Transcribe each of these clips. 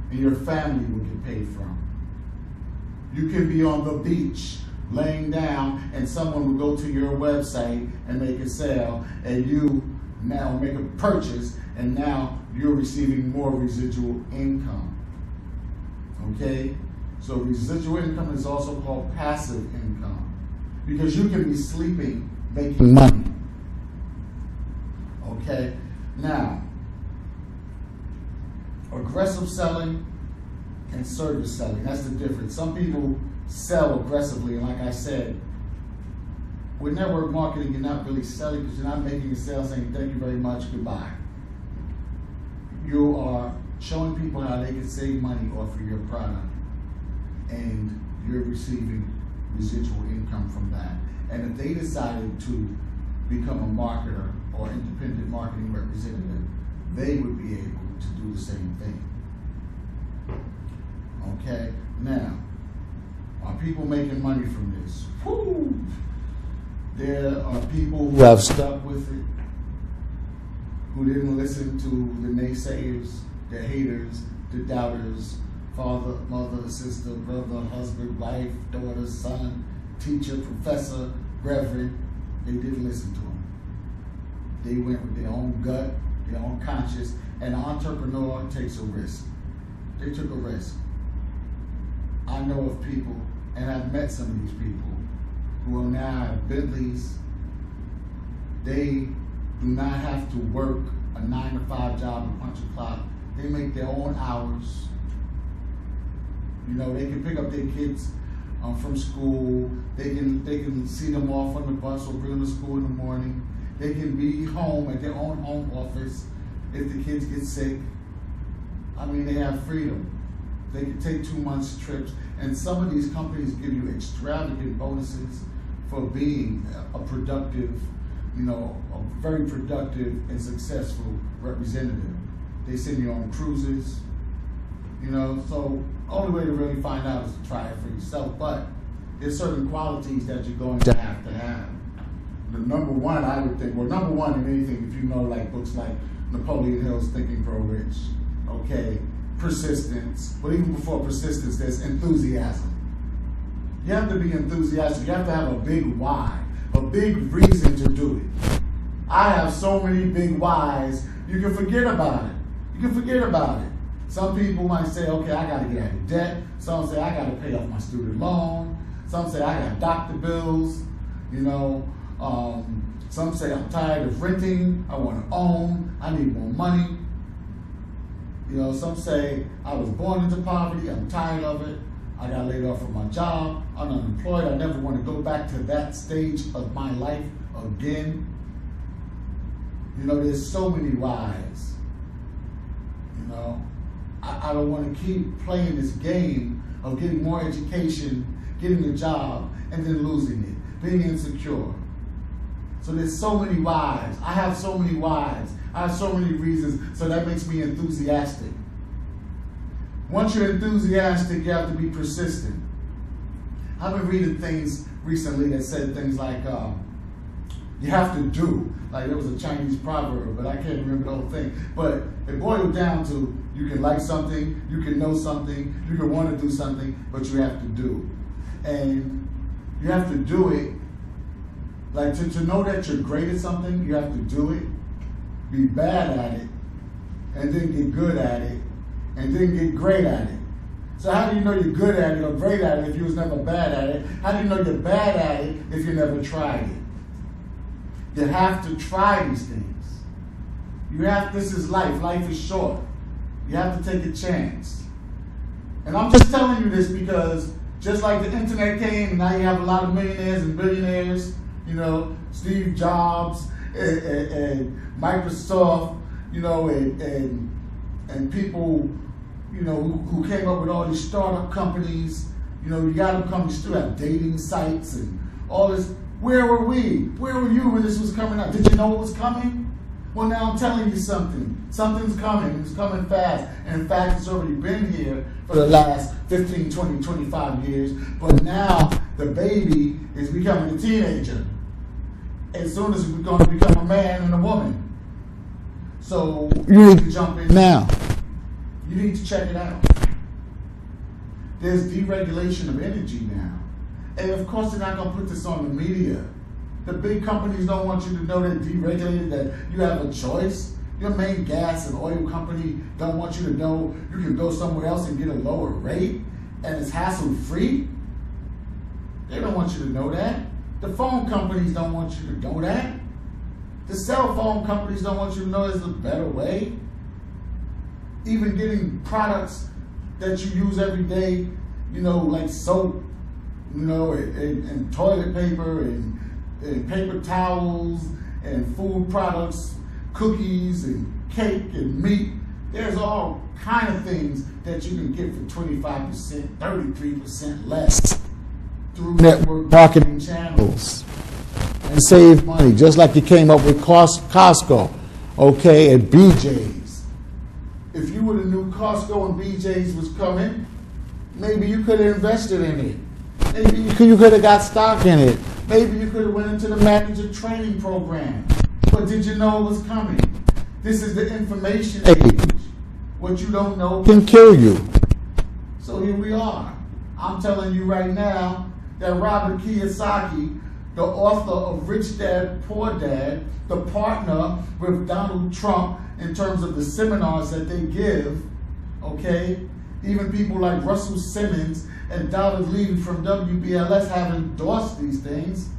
and your family will get paid from. You can be on the beach laying down and someone will go to your website and make a sale, and you now make a purchase, and now you're receiving more residual income. Okay? So residual income is also called passive income, because you can be sleeping making money. Okay? Now, aggressive selling and service selling, that's the difference. Some people sell aggressively, and like I said, with network marketing, you're not really selling because you're not making a sale saying thank you very much, goodbye. You are showing people how they can save money off of your product, and you're receiving residual income from that. And if they decided to become a marketer or independent marketing representative, they would be able to do the same thing. Okay, now, are people making money from this? Woo! There are people who have stuck with it, who didn't listen to the naysayers, the haters, the doubters, father, mother, sister, brother, husband, wife, daughter, son, teacher, professor, reverend. They didn't listen to them. They went with their own gut, their own conscience, and an entrepreneur takes a risk. They took a risk. I know of people, and I've met some of these people, who are now have Bentleys. They do not have to work a 9-to-5 job and punch a clock. They make their own hours. You know, they can pick up their kids from school. They can see them off on the bus or bring them to school in the morning. They can be home at their own home office if the kids get sick. I mean, they have freedom. They can take 2 months trips, and some of these companies give you extravagant bonuses for being a productive, you know, a very productive and successful representative. They send you on cruises, you know, so only way to really find out is to try it for yourself, but there's certain qualities that you're going to have. The number one, I would think, well, number one in anything, if you know like books like Napoleon Hill's Think and Grow Rich, okay, persistence, but even before persistence, there's enthusiasm. You have to be enthusiastic. You have to have a big why, a big reason to do it. I have so many big whys, you can forget about it. You can forget about it. Some people might say, okay, I got to get out of debt. Some say, I got to pay off my student loan. Some say, I got doctor bills. You know, some say, I'm tired of renting. I want to own. I need more money. You know, some say, I was born into poverty. I'm tired of it. I got laid off from my job. I'm unemployed. I never want to go back to that stage of my life again. You know, there's so many whys. You know, I don't want to keep playing this game of getting more education, getting a job, and then losing it, being insecure. So there's so many whys. I have so many whys. I have so many reasons, so that makes me enthusiastic. Once you're enthusiastic, you have to be persistent. I've been reading things recently that said things like, you have to do. Like there was a Chinese proverb, but I can't remember the whole thing. But it boiled down to, you can like something, you can know something, you can want to do something, but you have to do. And you have to do it, like to know that you're great at something, you have to do it, be bad at it, and then get good at it, and then get great at it. So how do you know you're good at it or great at it if you was never bad at it? How do you know you're bad at it if you never tried it? You have to try these things. This is life. Life is short. You have to take a chance. And I'm just telling you this because just like the internet came, and now you have a lot of millionaires and billionaires, you know, Steve Jobs and Microsoft, you know, and people, you know, who came up with all these startup companies. You know, you got them come, you still have dating sites and all this. Where were we? Where were you when this was coming out? Did you know it was coming? Well, now I'm telling you something. Something's coming. It's coming fast. And in fact, it's already been here for the last 15, 20, 25 years. But now the baby is becoming a teenager. As soon as we're going to become a man and a woman. So you need to jump in now. You need to check it out. There's deregulation of energy now. And of course they're not going to put this on the media. The big companies don't want you to know they're deregulated, that you have a choice. Your main gas and oil company don't want you to know you can go somewhere else and get a lower rate and it's hassle-free. They don't want you to know that. The phone companies don't want you to know that. The cell phone companies don't want you to know there's a better way. Even getting products that you use every day, you know, like soap, you know, and toilet paper and paper towels and food products, cookies and cake and meat. There's all kind of things that you can get for 25%, 33% less through network marketing channels and save money, just like you came up with Costco, okay, and BJ's. If you would have knew Costco and BJ's was coming, maybe you could have invested in it. Maybe you could have got stock in it. Maybe you could have went into the manager training program. But did you know it was coming? This is the information age. What you don't know can kill you. So here we are. I'm telling you right now that Robert Kiyosaki, the author of Rich Dad, Poor Dad, the partner with Donald Trump in terms of the seminars that they give, okay? Even people like Russell Simmons and David Levy from WBLS have endorsed these things.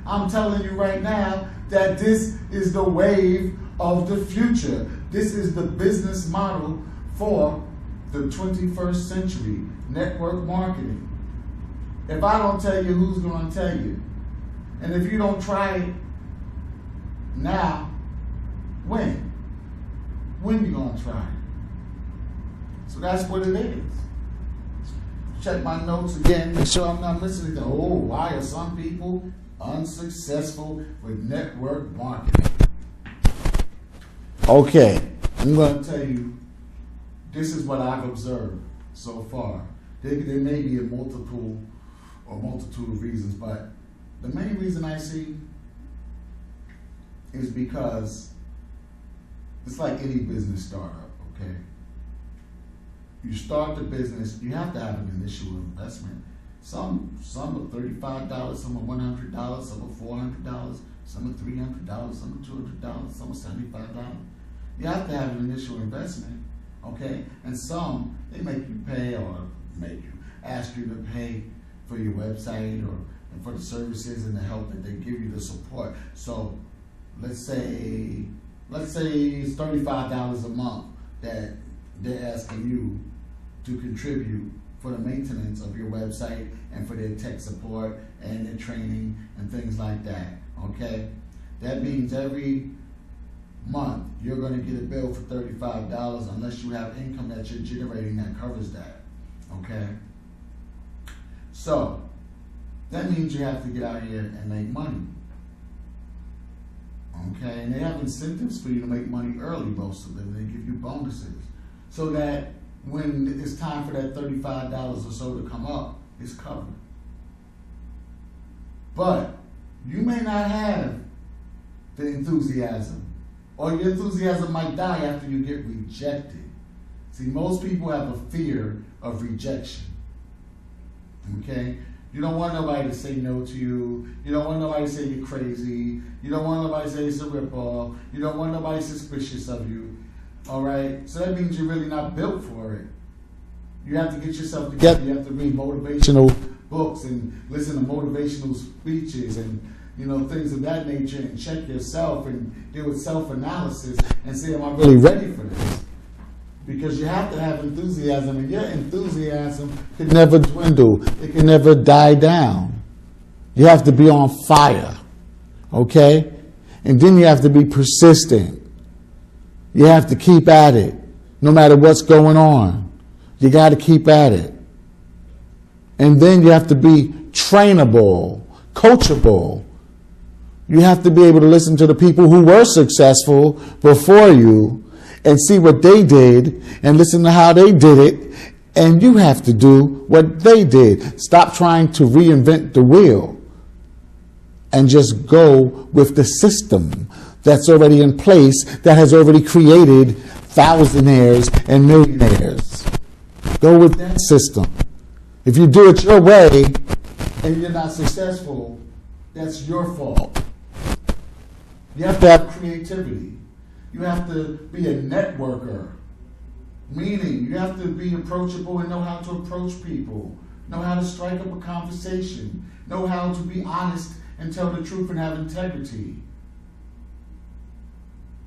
I'm telling you right now that this is the wave of the future. This is the business model for the 21st century, network marketing. If I don't tell you, who's going to tell you? And if you don't try it now, when? When you going to try it? So that's what it is. Check my notes again, make sure I'm not missing anything. Oh, why are some people unsuccessful with network marketing? Okay, I'm going to tell you, this is what I've observed so far. There may be a multitude of reasons, but the main reason I see is because it's like any business startup, okay? You start the business, you have to have an initial investment. Some are $35, some are $100, some are $400, some are $300, some are $200, some are $75. You have to have an initial investment, okay? And some, they make you pay or ask you to pay for your website or for the services and the help that they give you, the support. So let's say it's $35 a month that they're asking you to contribute for the maintenance of your website and for their tech support and their training and things like that, okay? That means every month you're going to get a bill for $35 unless you have income that you're generating that covers that, okay? So that means you have to get out here and make money, okay? And they have incentives for you to make money early, most of them. They give you bonuses so that when it's time for that $35 or so to come up, it's covered. But you may not have the enthusiasm, or your enthusiasm might die after you get rejected. See, most people have a fear of rejection, okay? You don't want nobody to say no to you. You don't want nobody to say you're crazy. You don't want nobody to say it's a ripoff. You don't want nobody suspicious of you. All right? So that means you're really not built for it. You have to get yourself together. You have to read motivational books and listen to motivational speeches and, you know, things of that nature, and check yourself and deal with self-analysis and say, am I really ready for this? Because you have to have enthusiasm, and your enthusiasm can never dwindle. It can never die down. You have to be on fire, okay? And then you have to be persistent. You have to keep at it, no matter what's going on. You got to keep at it. And then you have to be trainable, coachable. You have to be able to listen to the people who were successful before you and see what they did and listen to how they did it. And you have to do what they did. Stop trying to reinvent the wheel and just go with the system that's already in place, that has already created thousandaires and millionaires. Go with that system. If you do it your way and you're not successful, that's your fault. You have to have creativity. You have to be a networker, meaning you have to be approachable and know how to approach people, know how to strike up a conversation, know how to be honest and tell the truth and have integrity.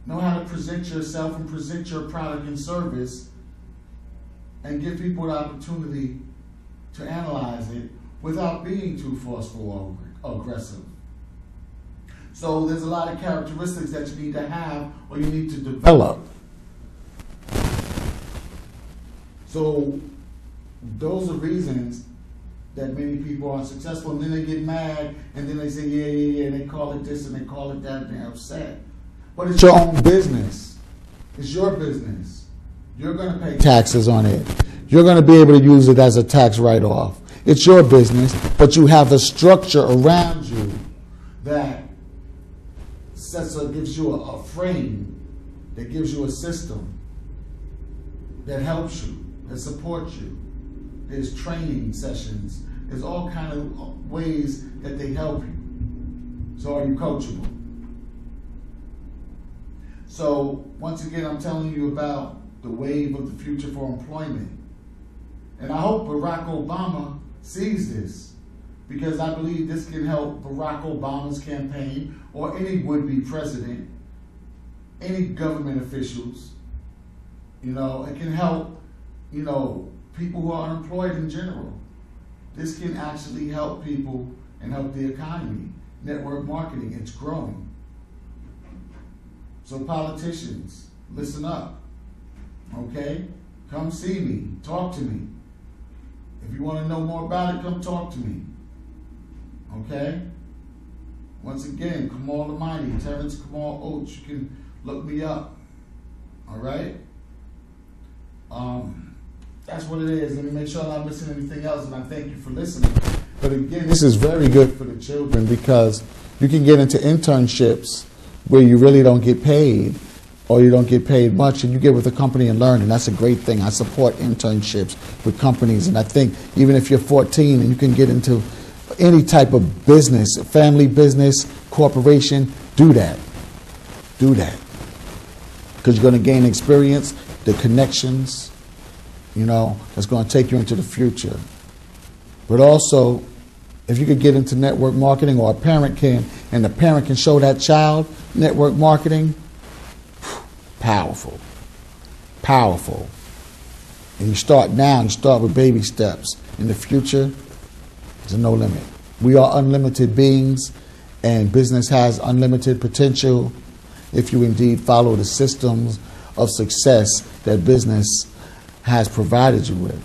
Know how to present yourself and present your product and service and give people the opportunity to analyze it without being too forceful or aggressive. So there's a lot of characteristics that you need to have or you need to develop. So those are reasons that many people are successful, and then they get mad and then they say, yeah, and they call it this and they call it that and they're upset. But it's your own business. It's your business. You're going to pay taxes on it. You're going to be able to use it as a tax write-off. It's your business, but you have a structure around you that gives you a frame, that gives you a system, that helps you, that supports you. There's training sessions. There's all kind of ways that they help you. So are you coachable? So once again, I'm telling you about the wave of the future for employment. And I hope Barack Obama sees this, because I believe this can help Barack Obama's campaign or any would-be president, any government officials. You know, it can help, you know, people who are unemployed in general. This can actually help people and help the economy. Network marketing, it's growing. So politicians, listen up, okay? Come see me, talk to me. If you want to know more about it, come talk to me, okay? Once again, Kamal Almighty, Terrence Kamal Oates, you can look me up, all right? That's what it is. Let me make sure I'm not missing anything else, and I thank you for listening. But again, this is very good for the children, because you can get into internships where you really don't get paid, or you don't get paid much, and you get with a company and learn, and that's a great thing. I support internships with companies, and I think even if you're 14 and you can get into any type of business, family business, corporation, do that. Do that. Because you're going to gain experience, the connections, you know, that's going to take you into the future. But also, if you could get into network marketing, or a parent can, and the parent can show that child network marketing, powerful, powerful. And you start now, you start with baby steps. In the future, there's no limit. We are unlimited beings, and business has unlimited potential if you indeed follow the systems of success that business has provided you with.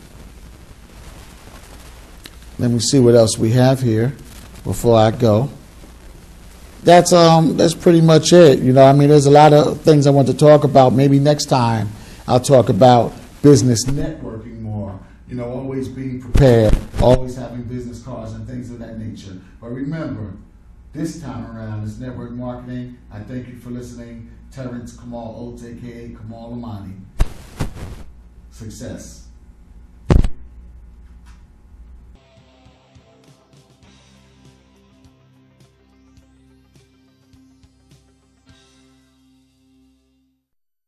Let me see what else we have here before I go. That's pretty much it. You know, I mean, there's a lot of things I want to talk about. Maybe next time I'll talk about business networking more. You know, always being prepared, always having business cards and things of that nature. But remember, this time around, it's network marketing. I thank you for listening. Terrence Kamal Oates, a.k.a. Kamal Amani. Success.